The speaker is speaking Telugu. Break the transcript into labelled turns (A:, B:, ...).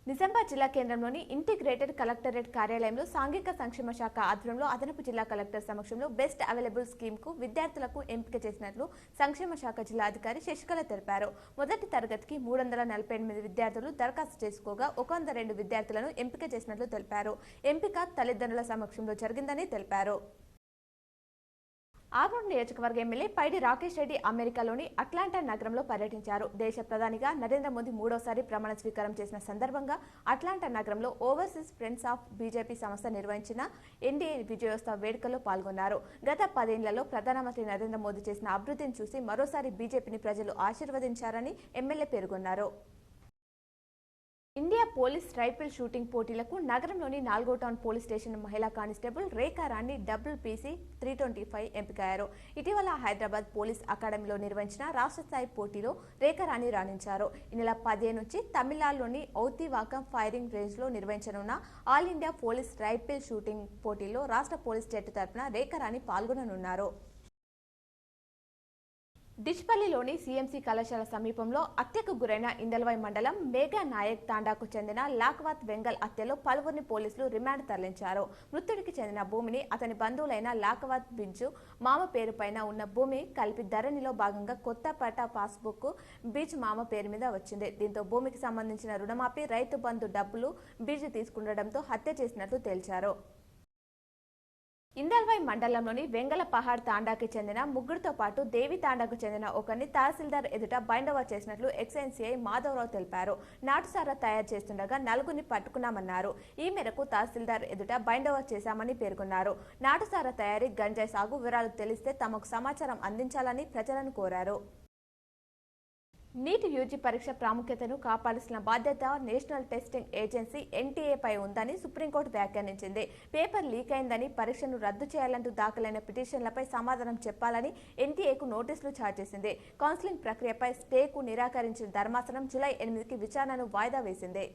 A: నిజామాబాద్ జిల్లా కేంద్రంలోని ఇంటిగ్రేటెడ్ కలెక్టరేట్ కార్యాలయంలో సాంఘిక సంక్షేమ శాఖ ఆధ్వర్యంలో అదనపు జిల్లా కలెక్టర్ సమక్షంలో బెస్ట్ అవైలబుల్ స్కీమ్ కు విద్యార్థులకు ఎంపిక చేసినట్లు సంక్షేమ శాఖ జిల్లా అధికారి శశికళ తెలిపారు. మొదటి తరగతికి 348 విద్యార్థులు దరఖాస్తు చేసుకోగా 102 విద్యార్థులను ఎంపిక చేసినట్లు తెలిపారు. ఎంపిక తల్లిదండ్రుల సమక్షంలో జరిగిందని తెలిపారు. ఆర్మూర్ నియోజకవర్గ ఎమ్మెల్యే పైడి రాకేష్ రెడ్డి అమెరికాలోని అట్లాంటా నగరంలో పర్యటించారు. దేశ ప్రధానిగా నరేంద్ర మోదీ మూడోసారి ప్రమాణ స్వీకారం చేసిన సందర్భంగా అట్లాంటా నగరంలో ఓవర్సీస్ ఫ్రెండ్స్ ఆఫ్ బీజేపీ సంస్థ నిర్వహించిన ఎన్డీఏ విజయోత్సవ వేడుకల్లో పాల్గొన్నారు. గత 10 ఏళ్లలో ప్రధానమంత్రి నరేంద్ర మోదీ చేసిన అభివృద్ధిని చూసి మరోసారి బీజేపీని ప్రజలు ఆశీర్వదించారని ఎమ్మెల్యే పేర్కొన్నారు. ఇండియా పోలీస్ రైఫిల్ షూటింగ్ పోటీలకు నగరంలోని 4వ టౌన్ పోలీస్ స్టేషన్ మహిళా కానిస్టేబుల్ రేఖా రాణి WPC 325 ఎంపికయ్యారు. ఇటీవల హైదరాబాద్ పోలీస్ అకాడమీలో నిర్వహించిన రాష్ట్ర స్థాయి పోటీలో రేఖా రాణి రాణించారు. ఈ నెల 15 నుంచి తమిళనాడులోని ఔతివాకం ఫైరింగ్ రేంజ్ లో నిర్వహించనున్న all India police rifle shooting పోటీల్లో రాష్ట్ర పోలీస్ జట్టు తరపున రేఖా రాణి పాల్గొననున్నారు. డిచ్పల్లిలోని సిఎంసి కళాశాల సమీపంలో హత్యకు గురైన ఇందల్వాయి మండలం మేఘా నాయక్ తాండాకు చెందిన లాక్వాత్ వెంగల్ హత్యలో పలువురిని పోలీసులు రిమాండ్ తరలించారు. మృతుడికి చెందిన భూమిని అతని బంధువులైన లాక్వాత్ బింజు మామ పేరుపైన ఉన్న భూమి కలిపి ధరణిలో భాగంగా కొత్తపేట పాస్బుక్ బీజ్ మామ పేరు మీద వచ్చింది. దీంతో భూమికి సంబంధించిన రుణమాఫీ, రైతు బంధు డబ్బులు బీజ్ తీసుకుండటంతో హత్య చేసినట్లు తేల్చారు. ఇందల్వాయి మండలంలోని వెంగల పహాడ్ తాండాకి చెందిన ముగ్గురితో పాటు దేవి తాండాకు చెందిన ఒకరిని తహసీల్దార్ ఎదుట బైండోవర్ చేసినట్లు ఎక్సైజ్ మాధవరావు తెలిపారు. నాటుసారా తయారు చేస్తుండగా 4గురిని పట్టుకున్నామన్నారు. ఈ మేరకు తహసీల్దార్ ఎదుట బైండోవర్ చేశామని పేర్కొన్నారు. నాటుసారా తయారీ, గంజాయి సాగు వివరాలు తెలిస్తే తమకు సమాచారం అందించాలని ప్రజలను కోరారు. నీట్ యూజీ పరీక్ష ప్రాముఖ్యతను కాపాడాల్సిన బాధ్యత నేషనల్ టెస్టింగ్ ఏజెన్సీ NTA పై ఉందని సుప్రీంకోర్టు వ్యాఖ్యానించింది. పేపర్ లీక్ అయిందని, పరీక్షను రద్దు చేయాలంటూ దాఖలైన పిటిషన్లపై సమాధానం చెప్పాలని NTAకు నోటీసులు జారీ చేసింది. కౌన్సిలింగ్ ప్రక్రియపై స్టేకు నిరాకరించిన ధర్మాసనం జూలై 8కి విచారణను వాయిదా వేసింది.